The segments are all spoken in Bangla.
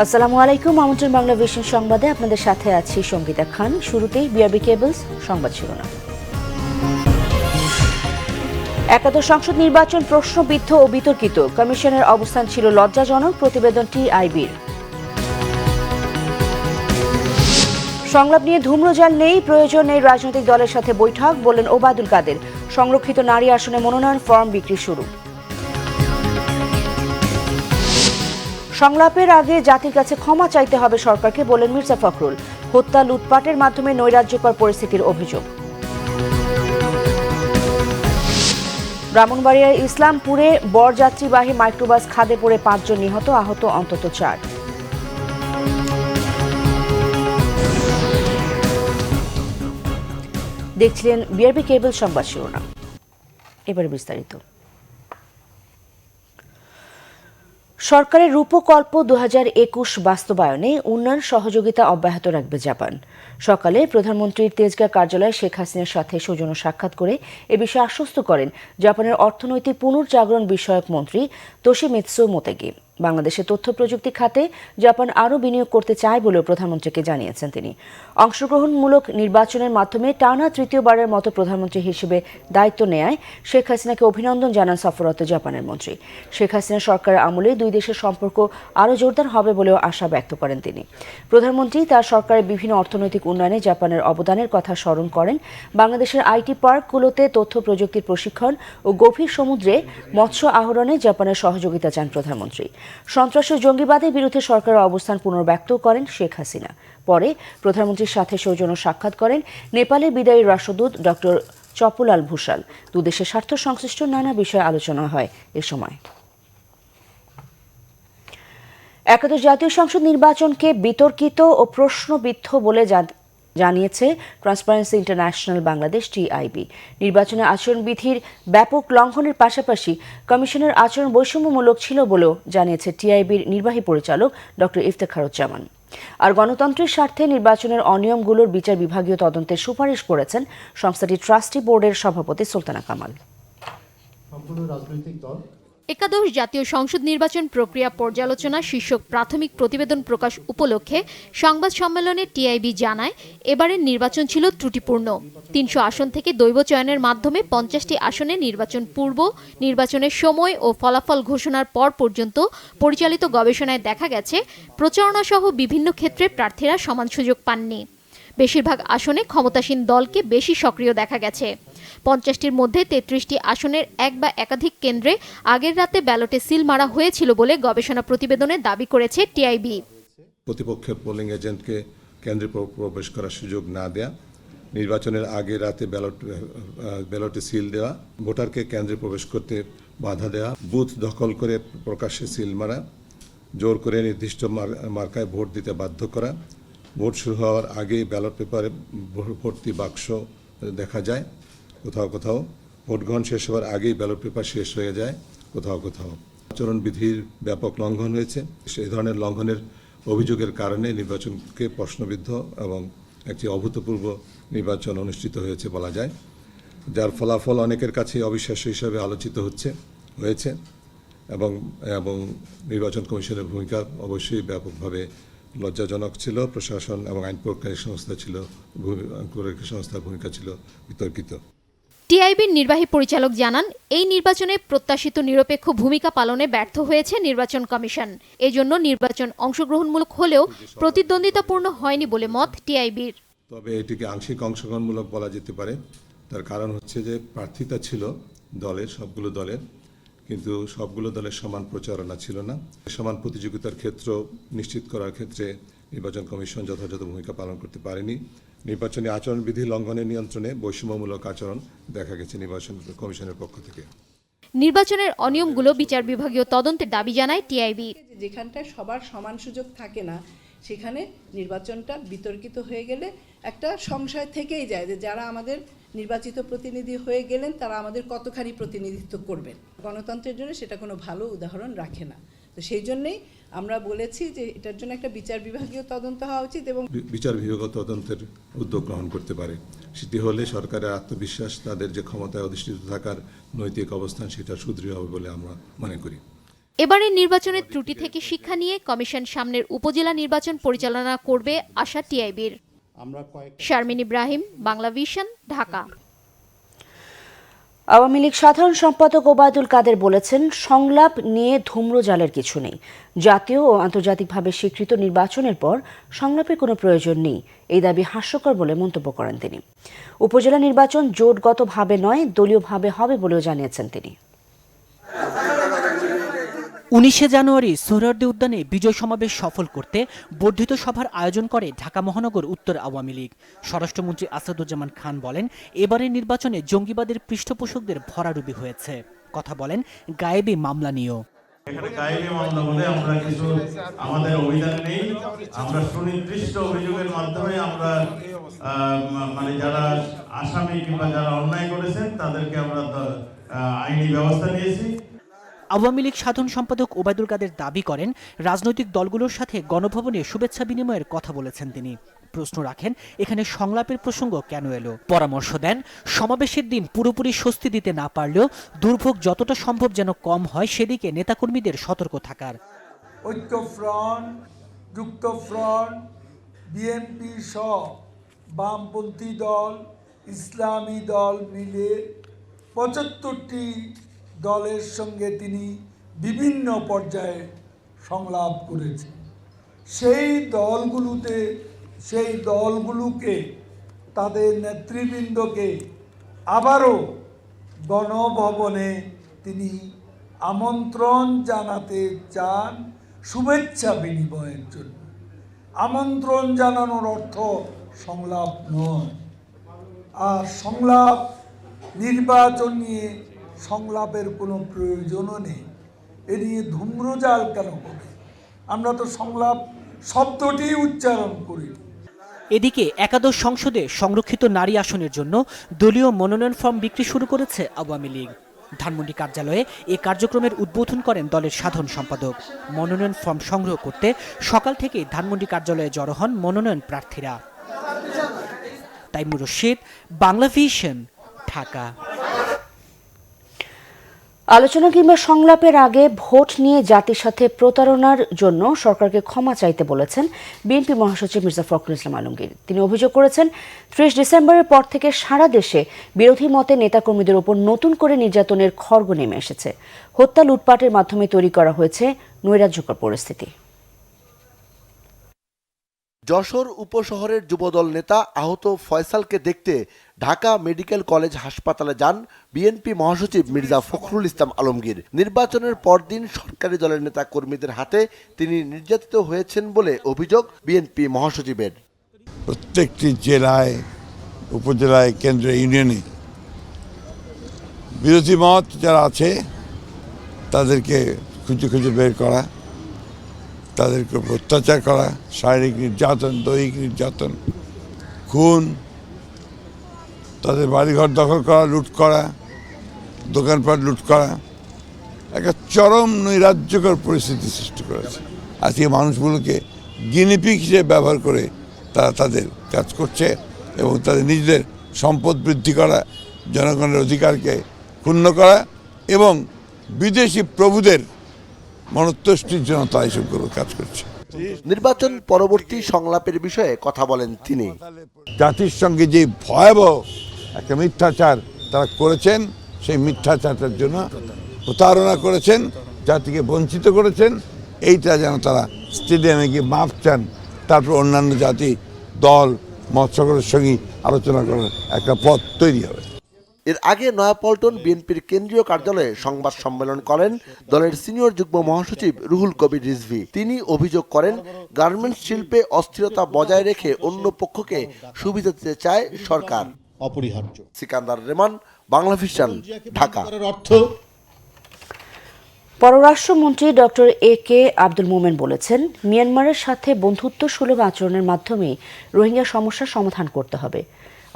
আসসালামু আলাইকুম। আমন্ত্রণ বাংলা ভিশন সংবাদে আপনাদের সাথে আছি সঙ্গীতা খান। শুরুতেই বিআরবি কেবলস সংবাদ শিরোনাম। একাদশ সংসদ নির্বাচন প্রশ্নবিদ্ধ ও বিতর্কিত, কমিশনের অবস্থান ছিল লজ্জাজনক, প্রতিবেদন টিআইবির। সংলাপ নিয়ে ধূম্রজাল নেই, প্রয়োজন নেই রাজনৈতিক দলের সাথে বৈঠক, বললেন ওবায়দুল কাদের। সংরক্ষিত নারী আসনে মনোনয়ন ফর্ম বিক্রি শুরু। সংলাপের আগে জাতির কাছে ক্ষমা চাইতে হবে সরকারকে, বলেন মির্জা ফখরুল। হত্যা লুটপাটের মাধ্যমে নৈরাজ্যকর পরিস্থিতির অভিযোগ। ব্রাহ্মণবাড়িয়ার ইসলামপুরে বরযাত্রীবাহী মাইক্রোবাস খাদে পড়ে 5 জন নিহত, আহত অন্তত 4। দেখছিলেন বিআরবি কেবল সংবাদ শিরোনাম। এবারে বিস্তারিত। সরকারের রূপকল্প 2021 বাস্তবায়নে উন্নয়ন সহযোগিতা অব্যাহত রাখবে জাপান। সকালে প্রধানমন্ত্রীর তেজগাঁ কার্যালয়ে শেখ হাসিনার সাথে সৌজন্য সাক্ষাৎ করে এ বিষয়ে আশ্বস্ত করেন জাপানের অর্থনৈতিক পুনর্জাগরণ বিষয়ক মন্ত্রী তোশিমিৎসু মোতেগি। বাংলাদেশের তথ্য প্রযুক্তি খাতে জাপান আরও বিনিয়োগ করতে চায় বলেও প্রধানমন্ত্রীকে জানিয়েছেন তিনি। অংশগ্রহণমূলক নির্বাচনের মাধ্যমে টানা তৃতীয়বারের মতো প্রধানমন্ত্রী হিসেবে দায়িত্ব নেয়ায় শেখ হাসিনাকে অভিনন্দন জানান সফররত জাপানের মন্ত্রী। শেখ হাসিনা সরকারের আমলে দুই দেশের সম্পর্ক আরও জোরদার হবে বলেও আশা ব্যক্ত করেন তিনি। প্রধানমন্ত্রী তার সরকারের বিভিন্ন অর্থনৈতিক উন্নয়নে জাপানের অবদানের কথা স্মরণ করেন। বাংলাদেশের আইটি পার্কগুলোতে তথ্য প্রযুক্তির প্রশিক্ষণ ও গভীর সমুদ্রে মৎস্য আহরণে জাপানের সহযোগিতা চান প্রধানমন্ত্রী। সন্ত্রাস ও জঙ্গিবাদের বিরুদ্ধে সরকারের অবস্থান পুনর্ব্যক্ত করেন শেখ হাসিনা। পরে প্রধানমন্ত্রীর সাথে সৌজন্য সাক্ষাৎ করেন নেপালের বিদায়ী রাষ্ট্রদূত ডক্টর চপলাল ভূষাল। দুদেশের স্বার্থ সংশ্লিষ্ট নানা বিষয়ে আলোচনা হয় এ সময়। একাদশ জাতীয় সংসদ নির্বাচনকে বিতর্কিত ও প্রশ্নবিদ্ধ বলে জানিয়েছে ট্রান্সপারেন্সি ইন্টারন্যাশনাল বাংলাদেশ টিআইবি। নির্বাচনের আচরণবিধির ব্যাপক লঙ্ঘনের পাশাপাশি কমিশনের আচরণ বৈষম্যমূলক ছিল বলেও জানিয়েছে টিআইবির নির্বাহী পরিচালক ডক্টর ইফতেখারুজ্জামান। আর গণতন্ত্রের স্বার্থে নির্বাচনের অনিয়মগুলোর বিচার বিভাগীয় তদন্তের সুপারিশ করেছেন সংস্থাটির ট্রাস্টি বোর্ডের সভাপতি সুলতানা কামাল। একাদশ জাতীয় সংসদ নির্বাচন প্রক্রিয়া পর্যালোচনা শীর্ষক প্রাথমিক প্রতিবেদন প্রকাশ উপলক্ষে সংবাদ সম্মেলনে টিআইবি জানায়, এবারের নির্বাচন ছিল ত্রুটিপূর্ণ। 300 আসন থেকে দৈব চয়নের মাধ্যমে 50টি আসনে নির্বাচন পূর্ব, নির্বাচনের সময় ও ফলাফল ঘোষণার পর পর্যন্ত পরিচালিত গবেষণায় দেখা গেছে প্রচারণাসহ বিভিন্ন ক্ষেত্রে প্রার্থীরা সমান সুযোগ পাননি। বেশিরভাগ আসনে ক্ষমতাসীন দলকে বেশি সক্রিয় দেখা গেছে। 50টির মধ্যে 33টি আসনের এক বা একাধিক কেন্দ্রে আগের রাতে ব্যালটে সিল মারা হয়েছিল বলে গবেষণা প্রতিবেদনে দাবি করেছে টিআইবি। প্রতিপক্ষের পোলিং এজেন্টকে কেন্দ্রে প্রবেশ করার সুযোগ না দেয়া, নির্বাচনের আগে রাতে ব্যালটে সিল দেওয়া, ভোটারকে কেন্দ্রে প্রবেশ করতে বাধা দেওয়া, বুথ দখল করে প্রকাশ্যে সিল মারা, জোর করে নির্দিষ্ট মার্কায় ভোট দিতে বাধ্য করা, ভোট শুরু হওয়ার আগেই ব্যালট পেপারে ভর্তি বাক্স দেখা যায় কোথাও কোথাও, ভোট গ্রহণ শেষ হওয়ার আগেই ব্যালট পেপার শেষ হয়ে যায় কোথাও কোথাও। আচরণবিধির ব্যাপক লঙ্ঘন হয়েছে। সেই ধরনের লঙ্ঘনের অভিযোগের কারণে নির্বাচনকে প্রশ্নবিদ্ধ এবং একটি অভূতপূর্ব নির্বাচন অনুষ্ঠিত হয়েছে বলা যায়, যার ফলাফল অনেকের কাছে অবিশ্বাস্য হিসাবে আলোচিত হয়েছে এবং নির্বাচন কমিশনের ভূমিকা অবশ্যই ব্যাপকভাবে লজ্জাজনক ছিল। প্রশাসন এবং আইন প্রয়োগকারী সংস্থার ভূমিকা ছিল বিতর্কিত। টিআইবির নির্বাহী পরিচালক জানান, এই নির্বাচনে প্রত্যাশিত নিরপেক্ষ ভূমিকা পালনে ব্যর্থ হয়েছে নির্বাচন কমিশন। এজন্য নির্বাচন অংশগ্রহণমূলক হলেও প্রতিদ্বন্দ্বিতাপূর্ণ হয়নি বলে মত টিআইবির। তবে এটিকে আংশিক অংশগ্রহণমূলক বলা যেতে পারে। তার কারণ হচ্ছে যে প্রার্থিতা ছিল সবগুলো দলের, কিন্তু সবগুলো দলের সমান প্রচারণা ছিল না। সমান প্রতিযোগিতার ক্ষেত্র নিশ্চিত করার ক্ষেত্রে নির্বাচন কমিশন যথাযথ ভূমিকা পালন করতে পারেনি। নির্বাচনী আচরণবিধি লঙ্ঘনের নিয়ন্ত্রণে বৈষম্যমূলক আচরণ দেখা গেছে নির্বাচন কমিশনের পক্ষ থেকে। নির্বাচনের অনিয়মগুলো বিচার বিভাগীয় তদন্তের দাবি জানায় টিআইবি। যেখানটায় সবার সমান সুযোগ থাকে না, সেখানে নির্বাচনটা বিতর্কিত হয়ে গেলে একটা সংশয় থেকেই যায় যে যারা আমাদের নির্বাচিত প্রতিনিধি হয়ে গেলেন তারা আমাদের কতখানি প্রতিনিধিত্ব করবেন। গণতন্ত্রের জন্য সেটা কোনো ভালো উদাহরণ রাখে না। তো সেই জন্যই আমরা বলেছি যে এটার জন্য একটা বিচার বিভাগীয় তদন্ত হওয়া উচিত এবং বিচার বিভাগীয় তদন্তের উদ্যোগ গ্রহণ করতে পারে। সেটি হলে সরকারের আত্মবিশ্বাস, তাদের যে ক্ষমতায় অধিষ্ঠিত থাকার নৈতিক অবস্থান, সেটা সুদৃঢ় হবে বলে আমরা মনে করি। এবারের নির্বাচনের ত্রুটি থেকে শিক্ষা নিয়ে কমিশন সামনের উপজেলা নির্বাচন পরিচালনা করবে আশা টিআইবির। শারমিন ইব্রাহিম, বাংলা ভিশন, ঢাকা। আওয়ামী লীগ সাধারণ সম্পাদক ওবায়দুল কাদের বলেছেন, সংলাপ নিয়ে ধূম্রজালের কিছু নেই। জাতীয় ও আন্তর্জাতিকভাবে স্বীকৃত নির্বাচনের পর সংলাপের কোনো প্রয়োজন নেই, এই দাবি হাস্যকর বলে মন্তব্য করেন তিনি। উপজেলা নির্বাচন জোটগতভাবে নয়, দলীয়ভাবে হবে বলেও জানিয়েছেন তিনি। 19 জানুয়ারি সোহরাওয়ার্দী উদ্যানে বিজয় সমাবেশ সফল করতে বর্ধিত সভার আয়োজন করে ঢাকা মহানগর উত্তর আওয়ামী লীগ। স্বরাষ্ট্রমন্ত্রী আসাদুজ্জামান খান বলেন, এবারের নির্বাচনে জঙ্গিবাদের পৃষ্ঠপোষকদের ভরাডুবি হয়েছে। কথা বলেন গায়েবী মামলা নিয়েও। এখানে গায়েবী মামলা বলে আমরা কিছু আমাদের অভিযান নেই, আমরা সুনির্দিষ্ট অভিযোগের মাধ্যমে আমরা মানে যারা আসামি কিংবা যারা অন্যায় করেছেন তাদেরকে আমরা আইনি ব্যবস্থা নিয়েছি। আওয়ামী লীগ সাধারণ সম্পাদক ওবায়দুল কাদের দাবি করেন, রাজনৈতিক দলগুলোর সাথে গণভবনে শুভেচ্ছা বিনিময়ের কথা বলেছেন তিনি। প্রশ্ন রাখেন, এখানে সংলাপের প্রসঙ্গ কেন এলো? পরামর্শ দেন, সমাবেশের দিন পুরোপুরি স্বস্তি দিতে না পারলেও দুর্ভোগ যতটা সম্ভব যেন কম হয় সেদিকে নেতাকর্মীদের সতর্ক থাকার। ঐক্যফ্রন্ট, যুক্তফ্রন্ট, বিএনপি সহ বামপন্থী দল, ইসলামী দল মিলে ৭৫টি দলের সঙ্গে তিনি বিভিন্ন পর্যায়ে সংলাপ করেছেন। সেই দলগুলোকে তাদের নেতৃবৃন্দকে আবারও গণভবনে তিনি আমন্ত্রণ জানাতে চান শুভেচ্ছা বিনিময়ের জন্য। আমন্ত্রণ জানানোর অর্থ সংলাপ নয়। আর সংলাপ, নির্বাচন নিয়ে সংলাপের কোনো প্রয়োজনও নেই। এ নিয়ে ধূম্রজাল কেন হবে? আমরা তো সংলাপ শব্দটি উচ্চারণ করি। এদিকে একাদশ সংসদে সংরক্ষিত নারী আসনের জন্য দলীয় মনোনয়ন ফর্ম বিক্রি শুরু করেছে আওয়ামী লীগ। ধানমন্ডি কার্যালয়ে এ কার্যক্রমের উদ্বোধন করেন দলের সাধারণ সম্পাদক। মনোনয়ন ফর্ম সংগ্রহ করতে সকাল থেকেই ধানমন্ডি কার্যালয়ে জড়ো হন মনোনয়ন প্রার্থীরা। তাইমুর রশিদ, বাংলা ভিশন, ঢাকা। আলোচনা কিংবা সংলাপের আগে ভোট নিয়ে জাতির সাথে প্রতারণার জন্য সরকারকে ক্ষমা চাইতে বলেছেন বিএনপি মহাসচিব মির্জা ফখরুল ইসলাম আলমগীর। তিনি অভিযোগ করেছেন, ৩০ ডিসেম্বরের পর থেকে সারা দেশে বিরোধী মতের নেতাকর্মীদের ওপর নতুন করে নির্যাতনের খড়গ নেমে এসেছে। হত্যা, লুটপাটের মাধ্যমে তৈরি করা হয়েছে নৈরাজ্যকর পরিস্থিতি। যশোর উপশহরের যুবদল নেতা আহত ফয়সালকে দেখতে ঢাকা মেডিকেল কলেজ হাসপাতালে যান বিএনপি মহাসচিব মির্জা ফখরুল ইসলাম আলমগীর। নির্বাচনের পরদিন সরকারি দলের নেতা কর্মীদের হাতে তিনি নির্যাতিত হয়েছেন বলে অভিযোগ বিএনপি মহাসচিবের। প্রত্যেকটি জেলায়, উপজেলায়, কেন্দ্রে, ইউনিয়নে বিরোধী মত যারা আছে তাদেরকে খুঁজে খুঁজে বের করা, তাদেরকে অত্যাচার করা, শারীরিক নির্যাতন, দৈহিক নির্যাতন, খুন, তাদের বাড়িঘর দখল করা, লুট করা, দোকানপাট লুট করা, একটা চরম নৈরাজ্যকর পরিস্থিতি সৃষ্টি করেছে। আজকে মানুষগুলোকে গিনিপিগ হিসেবে ব্যবহার করে তারা তাদের কাজ করছে এবং তাদের নিজেদের সম্পদ বৃদ্ধি করা, জনগণের অধিকারকে ক্ষুণ্ণ করা এবং বিদেশি প্রভুদের মনতুষ্টির জন্য তারা এইসবগুলো কাজ করছে। নির্বাচন পরবর্তী সংলাপের বিষয়ে কথা বলেন তিনি। জাতির সঙ্গে যে ভয়াবহ একটা মিথ্যাচার তারা করেছেন, সেই মিথ্যাচারটার জন্য প্রতারণা করেছেন, জাতিকে বঞ্চিত করেছেন, এইটা যেন তারা স্টেডিয়ামে গিয়ে মাপ চান, তারপর অন্যান্য জাতি, দল, মত সকলের সঙ্গে আলোচনা করার একটা পথ তৈরি হবে। এর আগে নয়াপল্টন বিএনপির কেন্দ্রীয় কার্যালয়ে সংবাদ সম্মেলন করেন দলের সিনিয়র যুগ্ম মহাসচিব রুহুল কবির রিজভী। তিনি অভিযোগ করেন, গার্মেন্টস শিল্পে অস্থিরতা বজায় রেখে অন্য পক্ষকে সুবিধা দিতে চায় সরকার। অপরিহার্য। সিকান্দার রেমান, বাংলা ভিশন, ঢাকা। পররাষ্ট্রমন্ত্রী ডক্টর AK আব্দুল মোমেন বলেছেন, মিয়ানমারের সাথে বন্ধুত্ব সুলভ আচরণের মাধ্যমে রোহিঙ্গা সমস্যার সমাধান করতে হবে।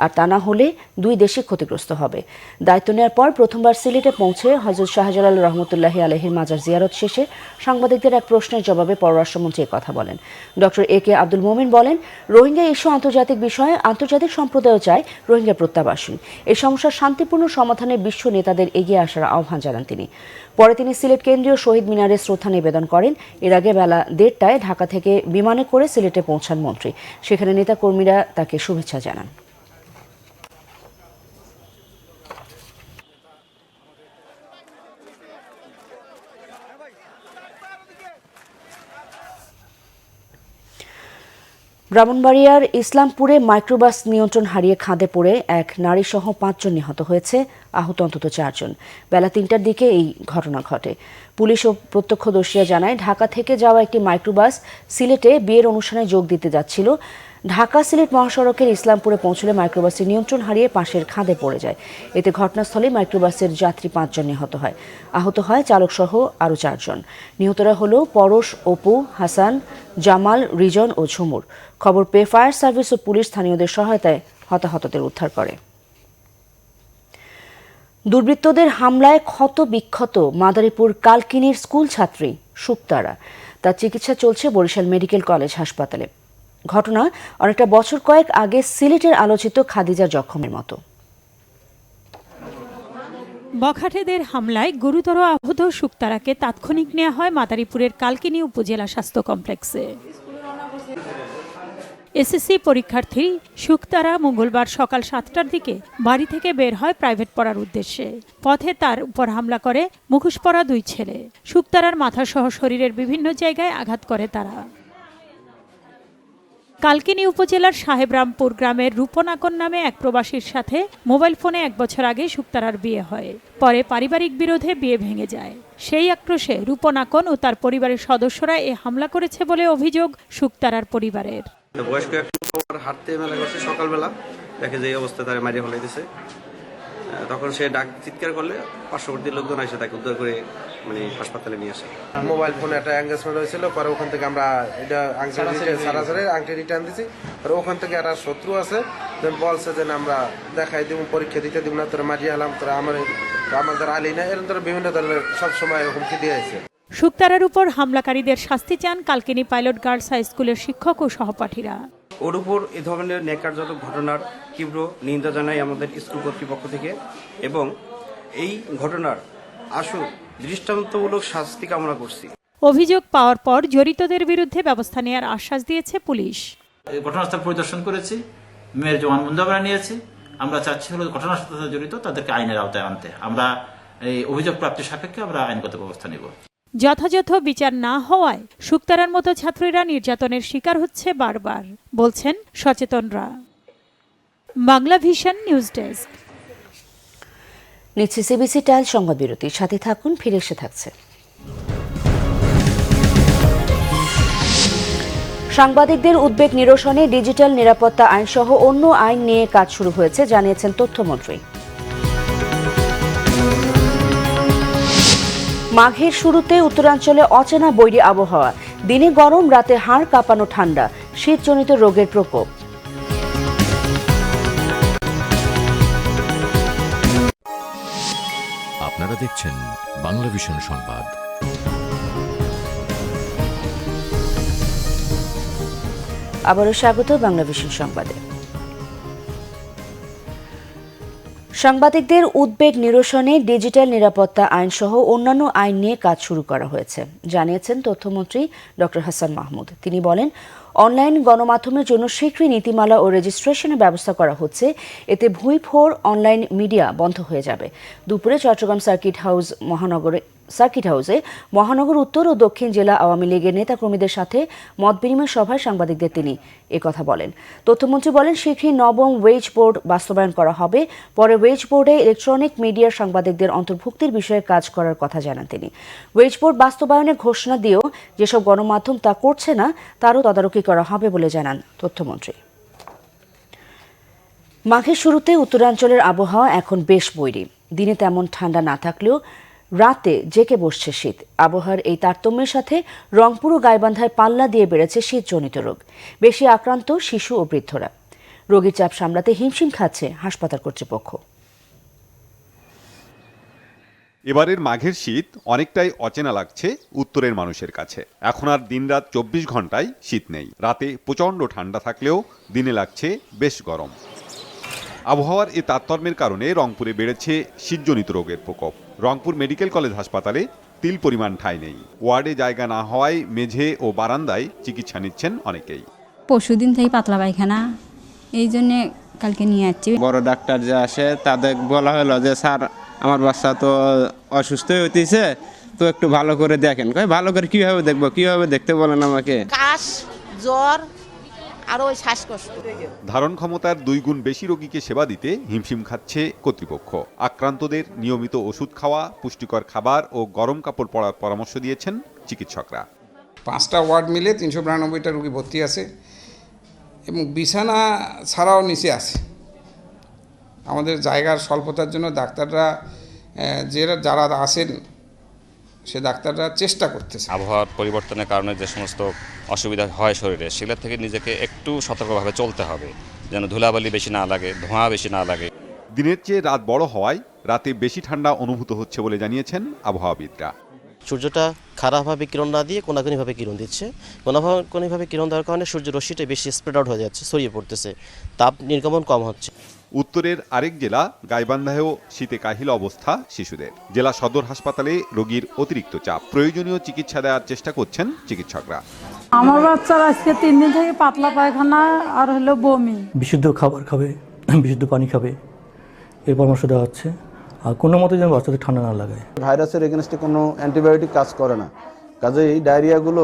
আর তা না হলে দুই দেশই ক্ষতিগ্রস্ত হবে। দায়িত্ব নেওয়ার পর প্রথমবার সিলেটে পৌঁছে হযরত শাহজালাল রহমতুল্লাহি আলাইহির মাজার জিয়ারত শেষে সাংবাদিকদের এক প্রশ্নের জবাবে পররাষ্ট্রমন্ত্রী কথা বলেন। ডক্টর AK আব্দুল মোমিন বলেন, রোহিঙ্গা ইস্যু আন্তর্জাতিক বিষয়ে, আন্তর্জাতিক সম্প্রদায়ও চায় রোহিঙ্গা প্রত্যাবাসন। এই সমস্যার শান্তিপূর্ণ সমাধানে বিশ্ব নেতাদের এগিয়ে আসার আহ্বান জানান তিনি। পরে তিনি সিলেট কেন্দ্রীয় শহীদ মিনারে শ্রদ্ধা নিবেদন করেন। এর আগে বেলা 1:30টায় ঢাকা থেকে বিমানে করে সিলেটে পৌঁছান মন্ত্রী। সেখানে নেতাকর্মীরা তাকে শুভেচ্ছা জানান। ব্রাহ্মণবাড়িয়ার ইসলামপুরে মাইক্রোবাস নিয়ন্ত্রণ হারিয়ে খাদে পড়ে এক নারীসহ 5 জন নিহত হয়েছে, আহত অন্তত 4 জন। বেলা 3টার দিকে এই ঘটনা ঘটে। পুলিশ ও প্রত্যক্ষদর্শীরা জানায়, ঢাকা থেকে যাওয়া একটি মাইক্রোবাস সিলেটে বিয়ের অনুষ্ঠানে যোগ দিতে যাচ্ছিল। ঢাকা সিলেট মহাসড়কের ইসলামপুরে পৌঁছলে মাইক্রোবাসটি নিয়ন্ত্রণ হারিয়ে পাশের খাদে পড়ে যায়। এতে ঘটনাস্থলে মাইক্রোবাসের যাত্রী 5 জন নিহত হয়। আহত হয় চালকসহ আরও 4 জন। নিহতরা হল পরশ, অপু, হাসান, জামাল, রিজন ও ঝুমুর। খবর পেয়ে ফায়ার সার্ভিস ও পুলিশ স্থানীয়দের সহায়তায় হতাহতদের উদ্ধার করে। দুর্বৃত্তদের হামলায় ক্ষত বিক্ষত মাদারীপুর কালকিনির স্কুল ছাত্রী শুক্তারা। তার চিকিৎসা চলছে বরিশাল মেডিকেল কলেজ হাসপাতালে। ঘটনা অনেকটা বছর কয়েক আগে সিলেটের আলোচিত খাদিজা জখমের মতো। বখাটেদের হামলায় গুরুতর আহত শুক্তারাকে তাৎক্ষণিক নেওয়া হয় মাদারীপুরের কালকিনি উপজেলা স্বাস্থ্য কমপ্লেক্সে। এসএসসি পরীক্ষার্থী শুক্তারা মঙ্গলবার সকাল 7টার দিকে বাড়ি থেকে বের হয় প্রাইভেট পড়ার উদ্দেশ্যে। পথে তার উপর হামলা করে মুখোশ পরা 2 ছেলে। শুক্তারার মাথাসহ শরীরের বিভিন্ন জায়গায় আঘাত করে তারা। কালকিনি উপজেলার সাহেবরামপুর গ্রামের রূপনাকন নামে এক প্রবাসীর সাথে মোবাইল ফোনে 1 বছর আগে শুক্তারার বিয়ে হয়। পরে পারিবারিক বিরোধে বিয়ে ভেঙে যায়। সেই আক্রোশে রূপনাকন ও তার পরিবারের সদস্যরা এ হামলা করেছে বলে অভিযোগ শুক্তারার পরিবারের। বয়স্ক এক হাঁটতে মেলা করছে, সকালবেলা দেখে যে অবস্থা তারা মারিয়ে ফেলে দিছে। তখন সে ডাক চিৎকার করলে পার্শ্ববর্তী লোকজন এসে তাকে উদ্ধার করে হাসপাতালে নিয়ে আসে। মোবাইল ফোনে একটা এঙ্গেজমেন্ট হয়েছিল, পরে ওখান থেকে আমরা এটা সারাসারি আংটি রিটার্ন দিছি। পরে ওখান থেকে একটা শত্রু আছে, বলছে যে আমরা দেখাই দিব, পরীক্ষা দিতে দিব না, তোরা মারিয়ে এলাম, তোরা আমাদের আলি না, এরকম ধরে বিভিন্ন ধরনের সবসময় হুমকি দিয়েছে। শুক্তারার উপর হামলাকারীদের শাস্তি চান কালকিনি পাইলট গার্লস হাই স্কুলের শিক্ষক ও সহপাঠীরা। ওর উপর এ ধরনের ন্যাক্কারজনক ঘটনার তীব্র নিন্দা জানাই আমাদের স্কুল কর্তৃপক্ষ থেকে, এবং এই ঘটনার আশু দৃষ্টান্তমূলক শাস্তি কামনা করছি। অভিযোগ পাওয়ার পর জড়িতদের বিরুদ্ধে ব্যবস্থা নেওয়ার আশ্বাস দিয়েছে পুলিশ। ঘটনাস্থল পরিদর্শন করেছি, মেয়ের জবানবন্দি আমরা নিয়েছি। আমরা চাচ্ছি হলো ঘটনার সাথে জড়িত তাদেরকে আইনের আওতায় আনতে। আমরা এই অভিযোগ প্রাপ্তির সাপেক্ষে আমরা আইনগত ব্যবস্থা নেব। যথাযথ বিচার না হওয়ায় শুক্তারার মতো ছাত্রীরা নির্যাতনের শিকার হচ্ছে বারবার, বলছেন সচেতনরা। Bangla vision news desk. নিচ্ছে সিবিসি টাইল সংবাদ বিরতির সাথে থাকুন, ফিরে এসে থাকছে। সাংবাদিকদের উদ্বেগ নিরসনে ডিজিটাল নিরাপত্তা আইন সহ অন্য আইন নিয়ে কাজ শুরু হয়েছে, জানিয়েছেন তথ্যমন্ত্রী। মাঘের শুরুতে উত্তরাঞ্চলে অচেনা বৈরী আবহাওয়া, দিনে গরম, রাতে হাড় কাঁপানো ঠান্ডা, শীতজনিত রোগের প্রকোপ। আপনারা দেখছেন বাংলা ভিশন সংবাদ। আবারও স্বাগত বাংলা ভিশন সংবাদে। সাংবাদিকদের উদ্বেগ নিরসনে ডিজিটাল নিরাপত্তা আইন সহ অন্যান্য আইন নিয়ে কাজ শুরু করা হয়েছে, জানিয়েছেন তথ্যমন্ত্রী ডক্টর হাসান মাহমুদ। তিনি বলেন, অনলাইন গণমাধ্যমের জন্য শীঘ্রই নীতিমালা ও রেজিস্ট্রেশনের ব্যবস্থা করা হচ্ছে। এতে ভুঁইফোর অনলাইন মিডিয়া বন্ধ হয়ে যাবে। দুপুরে চট্টগ্রাম সার্কিট হাউসে মহানগর উত্তর ও দক্ষিণ জেলা আওয়ামী লীগের নেতাকর্মীদের সাথে মতবিনিময় সভায় সাংবাদিকদের তিনি একথা বলেন। তথ্যমন্ত্রী বলেন, শীঘ্রই নবম ওয়েজ বোর্ড বাস্তবায়ন করা হবে। পরে ওয়েজ বোর্ডে ইলেকট্রনিক মিডিয়ার সাংবাদিকদের অন্তর্ভুক্তির বিষয়ে কাজ করার কথা জানান তিনি। ওয়েজ বোর্ড বাস্তবায়নের ঘোষণা দিয়েও যেসব গণমাধ্যম তা করছে না, তারও তদারকি করা হবে বলে জানান তথ্যমন্ত্রী। মাঘের শুরুতে উত্তরাঞ্চলের আবহাওয়া এখন বেশ বৈরী। দিনে তেমন ঠান্ডা না থাকলেও রাতে জেঁকে বসছে শীত। আবহাওয়ার এই তারতম্যের সাথে রংপুর ও গাইবান্ধায় পাল্লা দিয়ে বেড়েছে শীতজনিত রোগ। বেশি আক্রান্ত শিশু ও বৃদ্ধরা। রোগীর চাপ সামলাতে হিমশিম খাচ্ছে হাসপাতাল কর্তৃপক্ষ। এবারের মাঘের শীত অনেকটাই অচেনা লাগছে উত্তরের মানুষের কাছে। এখন আর দিনরাত 24 ঘন্টায় শীত নেই। রাতে প্রচণ্ড ঠান্ডা থাকলেও দিনে লাগছে বেশ গরম। আবহাওয়ার এই তারতম্যের কারণে রংপুরে বেড়েছে শীতজনিত রোগের প্রকোপ। রংপুর মেডিকেল কলেজ হাসপাতালে তিল পরিমাণ ঠাঁই নেই। ওয়ার্ডে জায়গা না হওয়ায় মেঝে ও বারান্দায় চিকিৎসা নিচ্ছেন অনেকেই। পরশুদিন থেকে পাতলা পায়খানা, এই জন্যে কালকে নিয়ে যাচ্ছি। বড় ডাক্তার যে আসে তাদের বলা হলো যে স্যার আমার বাচ্চা তো অসুস্থ হইতেছে, তো একটু ভালো করে দেখেন। ভালো করে কিভাবে দেখবো, কিভাবে দেখতে বলেন আমাকে? কাশ, জ্বর আর ওই শ্বাসকষ্ট। ধারণ ক্ষমতার 2 গুণ বেশি রোগীকে সেবা দিতে হিমশিম খাচ্ছে কর্তৃপক্ষ। আক্রান্তদের নিয়মিত ওষুধ খাওয়া, পুষ্টিকর খাবার ও গরম কাপড় পরার পরামর্শ দিয়েছেন চিকিৎসকরা। 5টা ওয়ার্ড মিলে 392টা রোগী ভর্তি আছে এবং বিছানা ছাড়াও নিচে আছে। আমাদের জায়গার স্বল্পতার জন্য ডাক্তাররা যারা আছেন সে ডাক্তাররা চেষ্টা করতেছে। আবহাওয়ার পরিবর্তনের কারণে যে সমস্ত অসুবিধা হয় শরীরে, সেগুলো থেকে নিজেকে একটু সতর্কভাবে চলতে হবে, যেন ধুলাবালি বেশি না লাগে, ধোঁয়া বেশি না লাগে। দিনের চেয়ে রাত বড় হওয়ায় রাতে বেশি ঠান্ডা অনুভূত হচ্ছে বলে জানিয়েছেন আবহাওয়াবিদরা। সূর্যটা খারাপভাবে কিরণ না দিয়ে কোনাকুনিভাবে কিরণ দিচ্ছে। কোনাকুনিভাবে কিরণ দেওয়ার কারণে সূর্য রশ্মিটা বেশি স্প্রেড আউট হয়ে যাচ্ছে, ছড়িয়ে পড়তেছে, তাপ নির্গমন কম হচ্ছে। উত্তরের আরেক জেলা গাইবান্ধায়ও শীতে কাহিল অবস্থা শিশুদের। জেলা সদর হাসপাতালে রোগীর অতিরিক্ত চাপ। প্রয়োজনীয় চিকিৎসা দেওয়ার চেষ্টা করছেন চিকিৎসকরা। আমার বাচ্চার আজকে 3 দিন থেকে পাতলা পায়খানা আর হলো বমি। বিশুদ্ধ খাবার খাবে, বিশুদ্ধ পানি খাবে, এর পরামর্শ দেওয়া হচ্ছে। আর কোনো মতে যেন বাচ্চাদের ঠান্ডা না লাগায়। ভাইরাসের এগেনস্টে কোনো অ্যান্টিবায়োটিক কাজ করে না, কাজে এই ডায়রিয়াগুলো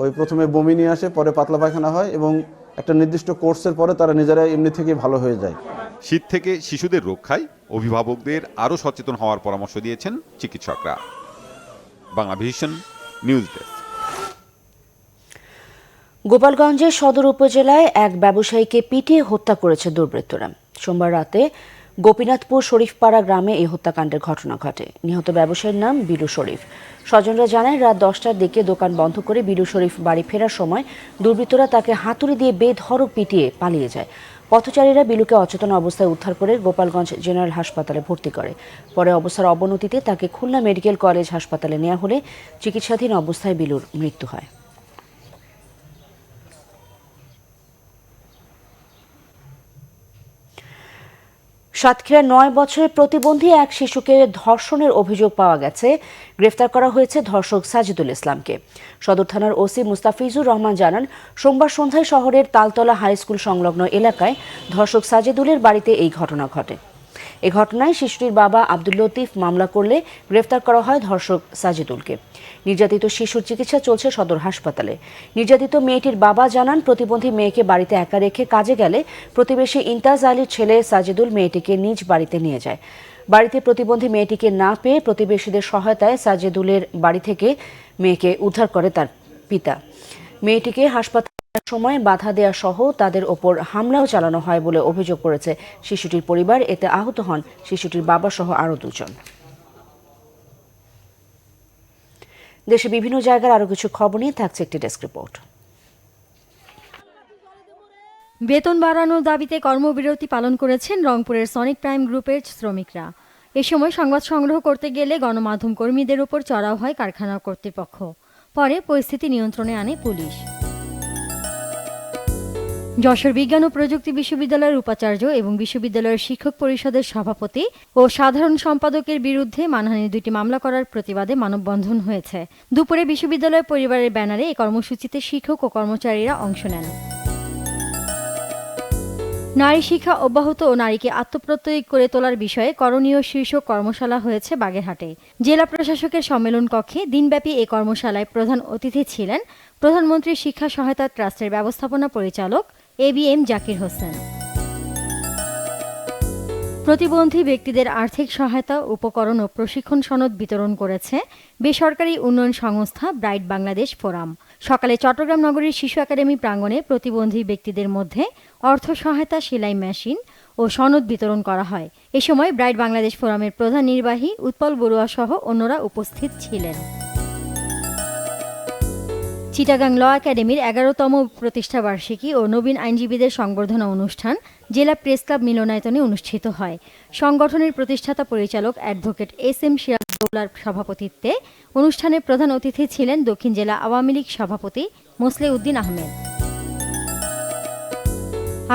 ওই প্রথমে বমি নিয়ে আসে, পরে পাতলা পায়খানা হয় এবং একটা নির্দিষ্ট কোর্সের পরে তারা নিজেরাই এমনি থেকে ভালো হয়ে যায়। শীত থেকে শিশুদের রক্ষায় অভিভাবকদের আরও সচেতন হওয়ার পরামর্শ দিয়েছেন চিকিৎসকরা। Banglavision news desk. গোপালগঞ্জের সদর উপজেলায় এক ব্যবসায়ীকে পিটিয়ে হত্যা করেছে দুর্বৃত্তরা। সোমবার রাতে গোপীনাথপুর শরীফপাড়া গ্রামে এই হত্যাকাণ্ডের ঘটনা ঘটে। নিহত ব্যবসায়ীর নাম বিলু শরীফ। স্বজনরা জানায় রাত 10টার দিকে দোকান বন্ধ করে বিলু শরীফ বাড়ি ফেরার সময় দুর্বৃত্তরা তাকে হাতুড়ি দিয়ে বেধড়ক পিটিয়ে পালিয়ে যায়। পথচারীরা বিলুকে অচেতন অবস্থায় উদ্ধার করে গোপালগঞ্জ জেনারেল হাসপাতালে ভর্তি করে। পরে অবস্থার অবনতিতে তাকে খুলনা মেডিকেল কলেজ হাসপাতালে নেওয়া হলে চিকিৎসাধীন অবস্থায় বিলুর মৃত্যু হয়। সাতক্ষীরায় 9 বছরের প্রতিবন্ধী এক শিশুকে ধর্ষণের অভিযোগ পাওয়া গেছে। গ্রেফতার করা হয়েছে ধর্ষক সাজিদুল ইসলামকে। সদর থানার ওসি মুস্তাফিজুর রহমান জানান, সোমবার সন্ধ্যায় শহরের তালতলা হাই স্কুল সংলগ্ন এলাকায় ধর্ষক সাজিদুলের বাড়িতে এই ঘটনা ঘটে। এ ঘটনায় শিশুটির বাবা আব্দুল লতিফ মামলা করলে গ্রেফতার করা হয় ধর্ষক সাজিদুলকে। নির্যাতিত শিশুর চিকিৎসা চলছে সদর হাসপাতালে। নির্যাতিত মেয়েটির বাবা জানান, প্রতিবন্ধী মেয়েকে বাড়িতে একা রেখে কাজে গেলে প্রতিবেশী ইন্তাজ আলীর ছেলে সাজিদুল মেয়েটিকে নিজ বাড়িতে নিয়ে যায়। বাড়িতে প্রতিবন্ধী মেয়েটিকে না পেয়ে প্রতিবেশীদের সহায়তায় সাজিদুলের বাড়ি থেকে মেয়েকে উদ্ধার করে তার পিতা। মেয়েটিকে হাসপাতালের সময় বাধা দেওয়া সহ তাদের ওপর হামলাও চালানো হয় বলে অভিযোগ করেছে শিশুটির পরিবার। এতে আহত হন শিশুটির বাবা সহ আরও 2 জন। দেশে বিভিন্ন জায়গার আরও কিছু খবর নিয়ে থাকছে একটি ডেস্ক রিপোর্ট। বেতন বাড়ানোর দাবিতে কর্মবিরতি পালন করেছেন রংপুরের সনিক প্রাইম গ্রুপের শ্রমিকরা। এ সময় সংবাদ সংগ্রহ করতে গেলে গণমাধ্যম কর্মীদের উপর চড়াও হয় কারখানা কর্তৃপক্ষ। পরে পরিস্থিতি নিয়ন্ত্রণে আনে পুলিশ। যশোর বিজ্ঞান ও প্রযুক্তি বিশ্ববিদ্যালয়ের উপাচার্য এবং বিশ্ববিদ্যালয়ের শিক্ষক পরিষদের সভাপতি ও সাধারণ সম্পাদকের বিরুদ্ধে মানহানির 2টি মামলা করার প্রতিবাদে মানববন্ধন হয়েছে। দুপুরে বিশ্ববিদ্যালয় পরিবারের ব্যানারে এই কর্মসূচিতে শিক্ষক ও কর্মচারীরা অংশ নেন। নারী শিক্ষা অব্যাহত ও নারীকে আত্মপ্রত্যয়ী করে তোলার বিষয়ে করণীয় শীর্ষক কর্মশালা হয়েছে বাগেরহাটে। জেলা প্রশাসকের সম্মেলন কক্ষে দিনব্যাপী এই কর্মশালায় প্রধান অতিথি ছিলেন প্রধানমন্ত্রী শিক্ষা সহায়তা ট্রাস্টের ব্যবস্থাপনা পরিচালক ABM জাকির হোসেন। প্রতিবন্ধী ব্যক্তিদের আর্থিক সহায়তা, উপকরণ ও প্রশিক্ষণ সনদ বিতরণ করেছে বেসরকারি উন্নয়ন সংস্থা ব্রাইট বাংলাদেশ ফোরাম। সকালে চট্টগ্রাম নগরীর শিশু একাডেমি প্রাঙ্গণে প্রতিবন্ধী ব্যক্তিদের মধ্যে অর্থ সহায়তা, সেলাই মেশিন ও সনদ বিতরণ করা হয়। এ সময় ব্রাইট বাংলাদেশ ফোরামের প্রধান নির্বাহী উৎপল বড়ুয়া সহ অন্যরা উপস্থিত ছিলেন। চিটাগাং ল একাডেমির 11তম প্রতিষ্ঠাবার্ষিকী ও নবীন আইনজীবীদের সংবর্ধনা অনুষ্ঠান জেলা প্রেস ক্লাব মিলনায়তনে অনুষ্ঠিত হয়। সংগঠনের প্রতিষ্ঠাতা পরিচালক অ্যাডভোকেট এস.এম. সিরাজউদ্দৌলার সভাপতিত্বে অনুষ্ঠানে প্রধান অতিথি ছিলেন দক্ষিণ জেলা আওয়ামী লীগ সভাপতি মোসলেউদ্দিন আহমেদ।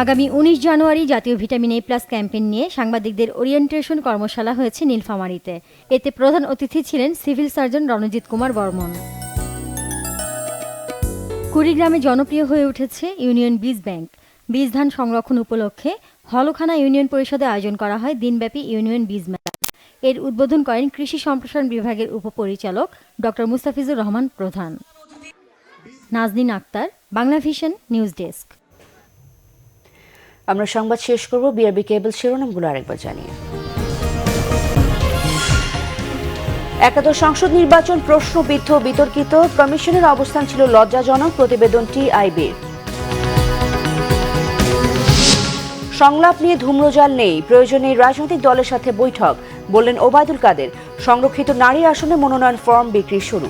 আগামী 19 জানুয়ারি জাতীয় ভিটামিন এ+ ক্যাম্পেইন নিয়ে সাংবাদিকদের ওরিয়েন্টেশন কর্মশালা হয়েছে নীলফামারীতে। এতে প্রধান অতিথি ছিলেন সিভিল সার্জন রণজিৎ কুমার বর্মন। কুড়িগ্রামে জনপ্রিয় হয়ে উঠেছে ইউনিয়ন বীজ ব্যাংক। বীজ ধান সংরক্ষণ উপলক্ষে হলখানা ইউনিয়ন পরিষদে আয়োজন করা হয় দিনব্যাপী ইউনিয়ন বীজ মেলা। এর উদ্বোধন করেন কৃষি সম্প্রসারণ বিভাগের উপপরিচালক doctor Mustafizur Rahman Pradhan. Nazneen Akhter, Bangla vision news desk. আমরা সংবাদ শেষ করব বিআরবি কেবল শিরোনামগুলো আরেকবার জানিয়ে। একাদশ সংসদ নির্বাচন প্রশ্নবিদ্ধ বিতর্কিত, কমিশনের অবস্থান ছিল লজ্জাজনক, প্রতিবেদন টিআইবির। সংলাপ নিয়ে ধূম্রজাল নেই, প্রয়োজনে রাজনৈতিক দলের সাথে বৈঠক, বললেন ওবায়দুল কাদের। সংরক্ষিত নারী আসনে মনোনয়ন ফর্ম বিক্রি শুরু।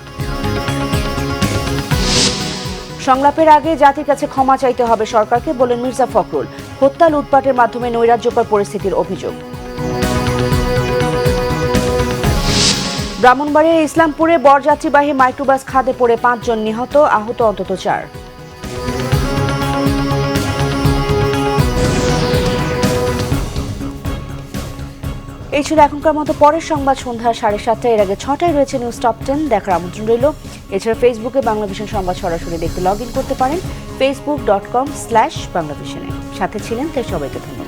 সংলাপের আগে জাতির কাছে ক্ষমা চাইতে হবে সরকারকে, বললেন মির্জা ফখরুল। হত্যা লুটপাটের মাধ্যমে নৈরাজ্যকর পরিস্থিতির অভিযোগ। ব্রাহ্মণবাড়িয়ার ইসলামপুরে বরযাত্রীবাহী মাইক্রোবাস খাদে পড়ে 5 জন নিহত, আহত অন্তত 4। এই ছিল এখনকার মতো। পরের সংবাদ সন্ধ্যা 7:30। এর আগে 6টায় রয়েছে নিউজ টপ 10 দেখার আমন্ত্রণ রইল। এছাড়া ফেসবুকে বাংলা ভিশন সংবাদ সরাসরি দেখতে লগ ইন করতে পারেন facebook.com/বাংলাভিশনে। সাথে ছিলেন তাই সবাইকে ধন্যবাদ।